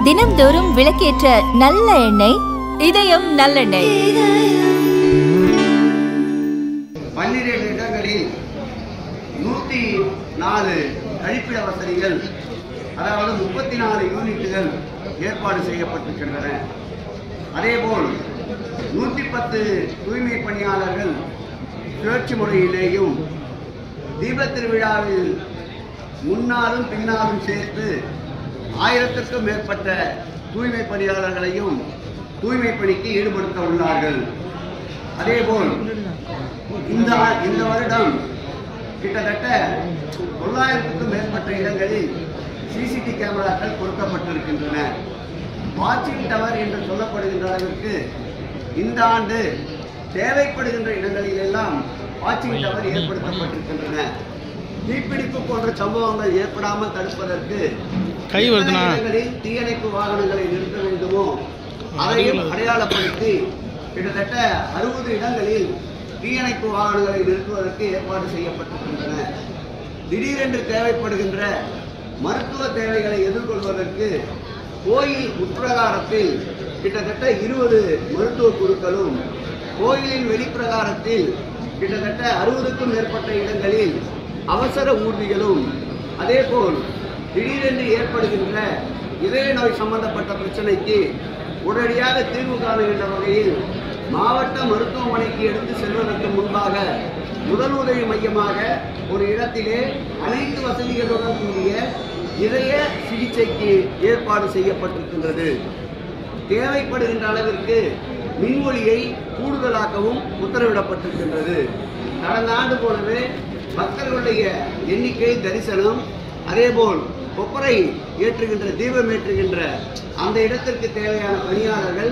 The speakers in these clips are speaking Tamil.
தினம்தோறும் விளக்கேற்ற நல்ல எண்ணெய் இதயம் நல்லெண்ணெய். 12 இடங்களில் 104 கழிப்பிட வசதிகள், அதாவது 34 யூனிட்டுகள் ஏற்பாடு செய்யப்பட்டிருக்கின்றன. அதேபோல் 110 தூய்மை பணியாளர்கள் சுழற்சி முறையிலேயும் தீபத் திருவிழாவில் முன்னாலும் பின்னாலும் சேர்த்து 1000க்கும் மேற்பட்ட தூய்மை பணியாளர்களையும் தூய்மை பணிக்கு ஈடுபடுத்த உள்ளார்கள். அதேபோல் இந்த வருடம் கிட்டத்தட்ட 900க்கும் மேற்பட்ட இடங்களில் சிசிடிவி கேமராக்கள் பொருத்தப்பட்டிருக்கின்றன. வாட்சிங் டவர் என்று சொல்லப்படுகின்ற அளவிற்கு இந்த ஆண்டு தேவைப்படுகின்ற இடங்களிலெல்லாம் வாட்சிங் டவர் ஏற்படுத்தப்பட்டிருக்கின்றன. தீப்பிடிப்பு போன்ற சம்பவங்கள் ஏற்படாமல் தடுப்பதற்கு இடங்களில் தீயணைப்பு வாகனங்களை நிறுத்த வேண்டுமோ அதையும் அடையாளப்படுத்தி கிட்டத்தட்ட 60 இடங்களில் தீயணைப்பு வாகனங்களை நிறுத்துவதற்கு ஏற்பாடு செய்யப்பட்டிருக்கின்றன. திடீரென்று தேவைப்படுகின்ற மருத்துவ தேவைகளை எதிர்கொள்வதற்கு கோயில் உட்பிரகாரத்தில் கிட்டத்தட்ட 20 மருத்துவ குழுக்களும், கோயிலின் வெளிப்பிரகாரத்தில் கிட்டத்தட்ட 60க்கும் மேற்பட்ட இடங்களில் அவசர ஊர்திகளும், அதேபோல் திடீரென்று ஏற்படுகின்ற இதய நோய் சம்பந்தப்பட்ட பிரச்சனைக்கு உடனடியாக தீர்வு காணுகின்ற வகையில் மாவட்ட மருத்துவமனைக்கு எடுத்து செல்வதற்கு முன்பாக முதலுதவி மையமாக ஒரு இடத்திலே அனைத்து வசதிகளுடன் கூடிய இதய சிகிச்சைக்கு ஏற்பாடு செய்யப்பட்டிருக்கின்றது. தேவைப்படுகின்ற அளவிற்கு மின்வொலியை கூடுதலாக்கவும் உத்தரவிடப்பட்டிருக்கின்றது. கடந்த ஆண்டு போலவே பக்தர்களுடைய எண்ணிக்கை, தரிசனம், அதேபோல் கொப்பரை ஏற்றுகின்ற, தீபம் ஏற்றுகின்ற அந்த இடத்திற்கு தேவையான பணியாளர்கள்,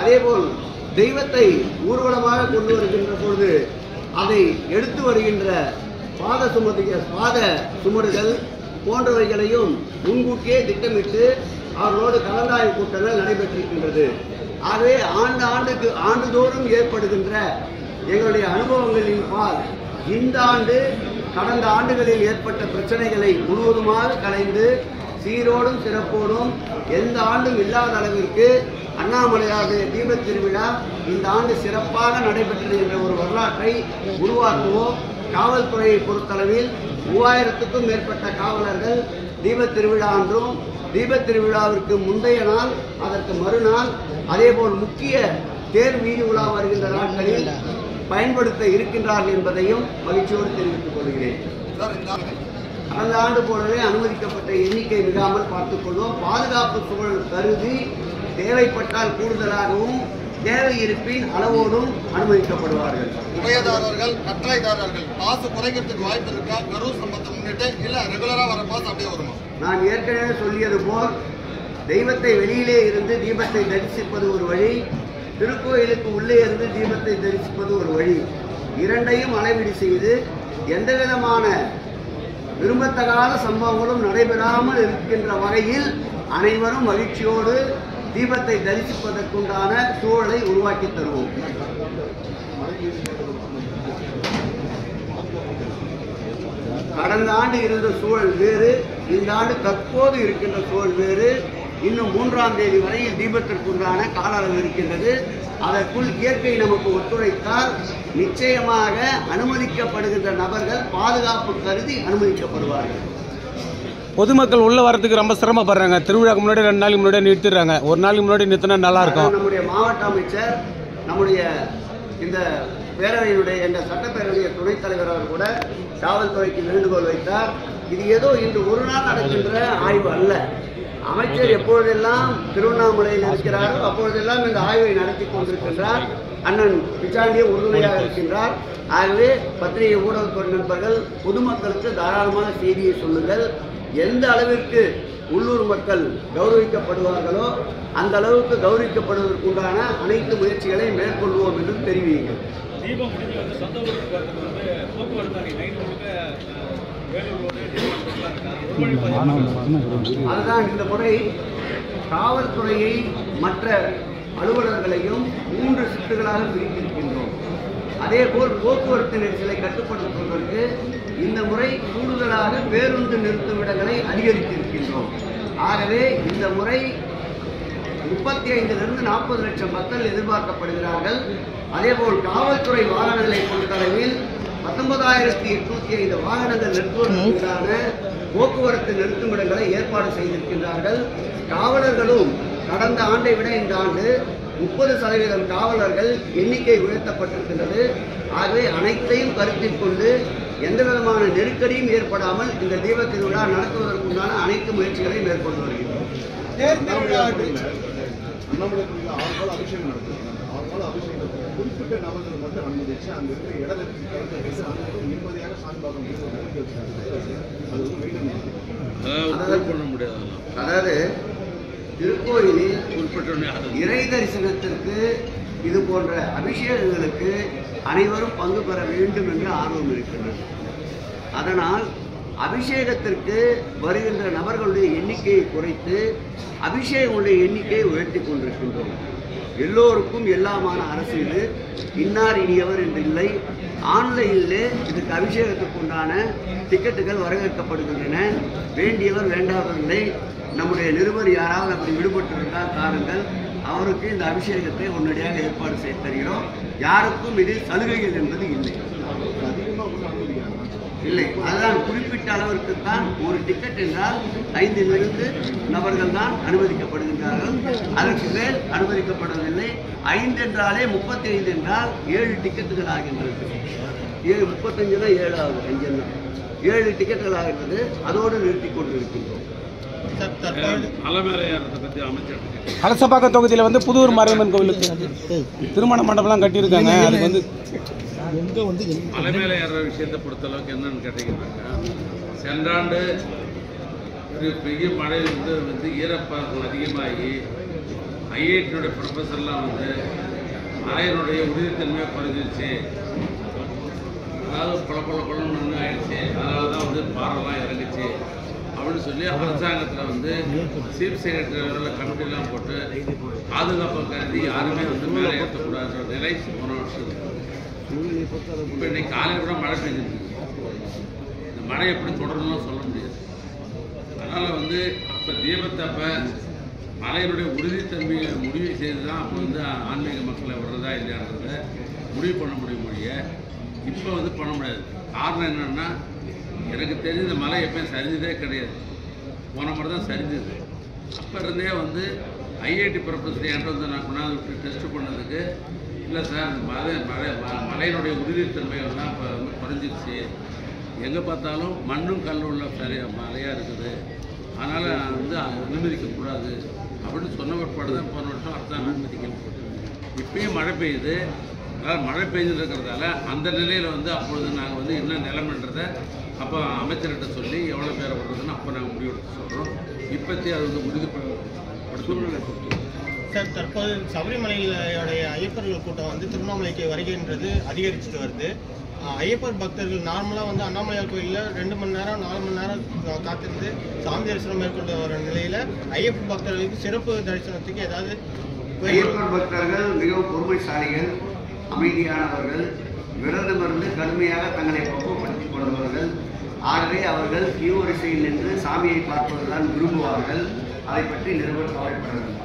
அதேபோல் தெய்வத்தை ஊர்வலமாக கொண்டு வருகின்ற பொழுது அதை எடுத்து வருகின்ற பாத சுமடுகள் போன்றவைகளையும் முன்கூட்டியே திட்டமிட்டு அவர்களோடு கலந்தாய்வு கூட்டங்கள் நடைபெற்றிருக்கின்றது. ஆகவே ஆண்டுதோறும் ஏற்படுகின்ற எங்களுடைய அனுபவங்களின் பால் இந்த ஆண்டு கடந்த ஆண்டுகளில் ஏற்பட்ட பிரச்சனைகளை முழுவதுமாக கலைந்து சீரோடும் சிறப்போடும் எந்த ஆண்டும் இல்லாத அளவிற்கு அண்ணாமலையாறு தீபத் திருவிழா இந்த ஆண்டு சிறப்பாக நடைபெற்றது என்ற ஒரு வரலாற்றை உருவாக்குவோம். காவல்துறையை பொறுத்தளவில் 3000க்கும் மேற்பட்ட காவலர்கள் தீபத் திருவிழா அன்றும், தீபத் திருவிழாவிற்கு முந்தைய நாள், அதற்கு மறுநாள், அதேபோல் முக்கிய தேர் வீதி உலா வருகின்ற நாட்களில் பயன்படுத்த இருக்கின்றார்கள் என்பதையும் மகிழ்ச்சியோடு தெரிவித்துக் கொள்கிறேன். கடந்த ஆண்டு போலவே அனுமதிக்கப்பட்ட எண்ணிக்கை மிகாமல் பார்த்துக் கொள்வோம். பாதுகாப்பு சூழல் கருதி தேவைப்பட்டால் கூடுதலாகவும், தேவை இருப்பின் அளவோடும் அனுமதிக்கப்படுவார்கள். உபயதாரர்கள், கட்டளைதாரர்கள் பாசு குறைக்கிறதுக்கு வாய்ப்பு இருக்கா? கரூர் சம்பந்தம் முன்னிட்டு இல்ல ரெகுலரா வர பாசு அப்படியே வருமா? நான் ஏற்கனவே சொல்லியது போல் தெய்வத்தை வெளியிலே இருந்து தீபத்தை தரிசிப்பது ஒரு வழி, திருக்கோயிலுக்கு உள்ளே இருந்து தீபத்தை தரிசிப்பது ஒரு வழி. இரண்டையும் அளவீடு செய்து எந்த விதமான விரும்பத்தகாத சம்பவங்களும் நடைபெறாமல் இருக்கின்ற வகையில் அனைவரும் மகிழ்ச்சியோடு தீபத்தை தரிசிப்பதற்குண்டான சூழலை உருவாக்கி தருவோம். கடந்த ஆண்டு இருந்த சூழல் வேறு, இந்த ஆண்டு தற்போது இருக்கின்ற சூழல் வேறு. இன்னும் 3ஆம் தேதி வரையில் தீபத்திற்குண்டான கால அளவு இருக்கின்றது. அதற்குள் இயற்கை நமக்கு ஒத்துழைத்தால் நிச்சயமாக அனுமதிக்கப்படுகின்ற நபர்கள் பாதுகாப்பு கருதி அனுமதிக்கப்படுவார்கள். பொதுமக்கள் உள்ள வரதுக்கு ரொம்ப சிரமப்படுறாங்க. திருவிழாக்கு முன்னாடி 2 நாளைக்கு முன்னாடி நிறுத்திடுறாங்க. ஒரு நாளைக்கு முன்னாடி நிறுத்தினா நல்லா இருக்கும். நம்முடைய மாவட்ட அமைச்சர், நம்முடைய இந்த பேரவையினுடைய இந்த சட்டப்பேரவைய துணைத் தலைவர் அவர் கூட காவல்துறைக்கு வேண்டுகோள் வைத்தார். இது ஏதோ இன்று ஒரு நாள் நடக்கின்ற ஆய்வு அல்ல. அமைச்சர் எப்பொழுதெல்லாம் திருவண்ணாமலையில் இருக்கிறாரோ அப்பொழுதெல்லாம் இந்த ஆய்வை நடத்தி கொண்டிருக்கின்றார். அண்ணன் பிச்சாண்டியே உறுதுணையாக இருக்கின்றார். ஆகவே பத்திரிகை ஊடகத்துறை நண்பர்கள், பொதுமக்களுக்கு தாராளமான செய்தியை சொல்லுங்கள். எந்த அளவிற்கு உள்ளூர் மக்கள் கௌரவிக்கப்படுவார்களோ அந்த அளவுக்கு கௌரவிக்கப்படுவதற்குண்டான அனைத்து முயற்சிகளை மேற்கொள்வோம் என்று தெரிவியுங்கள். அதுதான் இந்த முறை காவல்துறையை மற்ற அலுவலர்களையும் 3 ஷிப்டுகளாக பிரித்திருக்கின்றோம். அதேபோல் போக்குவரத்து நெரிசலை கட்டுப்படுத்துவதற்கு இந்த முறை கூடுதலாக பேருந்து நிறுத்துமிடங்களை அதிகரித்திருக்கின்றோம். ஆகவே இந்த முறை 35 to 40 லட்சம் மக்கள் எதிர்பார்க்கப்படுகிறார்கள். அதேபோல் காவல்துறை வாகனங்களை பொறுத்தளவில் 19,805 வாகனங்கள் நிறுத்துவதற்கான போக்குவரத்து நிறுத்துமிடங்களை ஏற்பாடு செய்திருக்கின்றார்கள். காவலர்களும் கடந்த ஆண்டை விட இந்த ஆண்டு 30% காவலர்கள் எண்ணிக்கை உயர்த்தப்பட்டிருக்கின்றது. ஆகவே அனைத்தையும் கருத்தில் கொண்டு எந்த விதமான நெருக்கடியும் ஏற்படாமல் இந்த தீப திருவிழா நடத்துவதற்குண்டான அனைத்து முயற்சிகளையும் மேற்கொண்டு வருகிறோம். அபிஷேகம் நடத்துறாங்க. அபிஷேகத்துக்கு குறிப்பிட்ட நபர்கள் மட்டும் அனுமதிச்சு அங்க இருக்கிற இடத்துல நிம்மதியாக சாமி பார்க்க முடியாது. அதாவது திருக்கோயிலில் இறை தரிசனத்திற்கு இது போன்ற அபிஷேகங்களுக்கு அனைவரும் பங்கு பெற வேண்டும் என்று ஆர்வம் இருக்கின்றது. அதனால் அபிஷேகத்திற்கு வருகின்ற நபர்களுடைய எண்ணிக்கையை குறைத்து அபிஷேகங்களுடைய எண்ணிக்கையை உயர்த்தி கொண்டிருக்கின்றோம். எல்லோருக்கும் எல்லாமான அரசு இது. இன்னார் இனியவர் என்று இல்லை. ஆன்லைனிலே இதுக்கு அபிஷேகத்துக்கு உண்டான டிக்கெட்டுகள் வரவேற்கப்படுகின்றன. வேண்டியவர் வேண்டாதவர்களை நம்முடைய நிருபர் யாராவது அப்படி விடுபட்டிருந்தால் தாருங்கள், அவருக்கு இந்த அபிஷேகத்தை உடனடியாக ஏற்பாடு செய்து தருகிறோம். யாருக்கும் இதில் சலுகைகள் என்பது இல்லை. அதுதான் குறிப்பிட்ட அளவிற்கு தான். ஒரு டிக்கெட் என்றால் 5 நபர்கள் தான் அனுமதிக்கப்படுகின்றார்கள். அதற்கு மேல் அனுமதிக்கப்படுவதில்லை. 5 என்றாலே 35 என்றால் 7 டிக்கெட்டுகள் ஆகின்றது. 35 7 ஆகுது. 5 7 டிக்கெட்டுகள் ஆகின்றது. அதோடு நிறுத்தி கொண்டிருக்கின்றோம். அரசபாக்கம் தொகுதியில் வந்து புதூர் மாரியம்மன் கோவிலுக்கு திருமண மண்டபம்லாம் கட்டியிருக்காங்க. அதுக்கு வந்து மலை மேலே ஏற விஷயத்தை பொறுத்தளவுக்கு என்னன்னு கேட்டீங்கன்னாக்கா, சென்ற ஆண்டு ஒரு பெரிய மழை வந்து ஈரப்பதம் அதிகமாகி ஐஐடியினுடைய ப்ரொஃபஸர்லாம் வந்து மழையினுடைய உறுதித்தன்மையாக குறைஞ்சிருச்சு, அதாவது குழப்பம் ஆயிடுச்சு, அதனால தான் வந்து பாறைலாம் இறங்குச்சு அப்படின்னு சொல்லி அரசாங்கத்தில் வந்து சீஃப் செக்ரட்டரி கமிட்டிலாம் போட்டு பாதுகாப்பை கருதி யாருமே வந்து மேலே ஏற்றக்கூடாதுன்ற நிலை போன வருஷம். இப்போ இன்னைக்கு காலையில் கூட மழை பெஞ்சிருக்கு. இந்த மழை எப்படி தொடரணும்லாம் சொல்ல முடியாது. அதனால் வந்து அப்போ தீபத்தப்போ மழையினுடைய உறுதித்தன்மையை முடிவு செய்து தான் அப்போ வந்து ஆன்மீக மக்களை விடுறதா இல்லையான்றத முடிவு பண்ண முடியும் மொழிய இப்போ வந்து பண்ண முடியாது. காரணம் என்னென்னா, எனக்கு தெரிஞ்ச இந்த மழை எப்பயும் சரிஞ்சதே கிடையாது. போன முறை தான் சரிஞ்சது. அப்போ இருந்தே வந்து ஐஐடி ப்ரொஃபஸர் என்கிட்ட வந்து நான் கொண்டாந்து விட்டு டெஸ்ட் பண்ணதுக்கு, இல்லை சார் மழையினுடைய உறுதித்தன்மைகள்லாம் இப்போ வந்து குறைஞ்சிருச்சு, எங்கே பார்த்தாலும் மண்ணும் கல்லும் உள்ள மழையாக இருக்குது, அதனால் வந்து அனுமதிக்கக்கூடாது அப்படின்னு சொன்ன பிற்பாடு தான் போன வருஷம் அரசாங்கம் அனுமதிக்கணும். இப்பயும் மழை பெய்யுது. அதாவது மழை பெய்ஞ்சுட்டு இருக்கிறதால அந்த நிலையில் வந்து அப்பொழுது நாங்கள் வந்து என்ன நிலைமைன்றதை அப்போ அமைச்சர்கிட்ட சொல்லி எவ்வளோ பேரை விடுறதுன்னு அப்போ நாங்கள் முடிவெடுத்து சொல்கிறோம். இப்போத்தி அது வந்து உறுதிப்படுத்த சார், தற்போது சபரிமலையோடைய ஐயப்பர்கள் கூட்டம் வந்து திருவண்ணாமலைக்கு வருகின்றது அதிகரிச்சுட்டு வருது. ஐயப்பர் பக்தர்கள் நார்மலாக வந்து அண்ணாமலையார் கோயிலில் 2 மணி நேரம் 4 மணி நேரம் காத்திருந்து சாமி தரிசனம் மேற்கொண்டு வர நிலையில் ஐயப்ப பக்தர்களுக்கு சிறப்பு தரிசனத்துக்கு ஏதாவது? ஐயப்பர் பக்தர்கள் மிகவும் பொறுமைசாலிகள், அமைதியானவர்கள், விரதமிருந்து கடுமையாக தங்களை பக்குவப்படுத்திக் கொண்டவர்கள். ஆகவே அவர்கள் கியூ வரிசையில் நின்று சாமியை பார்ப்பதுதான் விரும்புவார்கள். அதை பற்றி நிருபர் கவலைப்படுகிறார்கள்.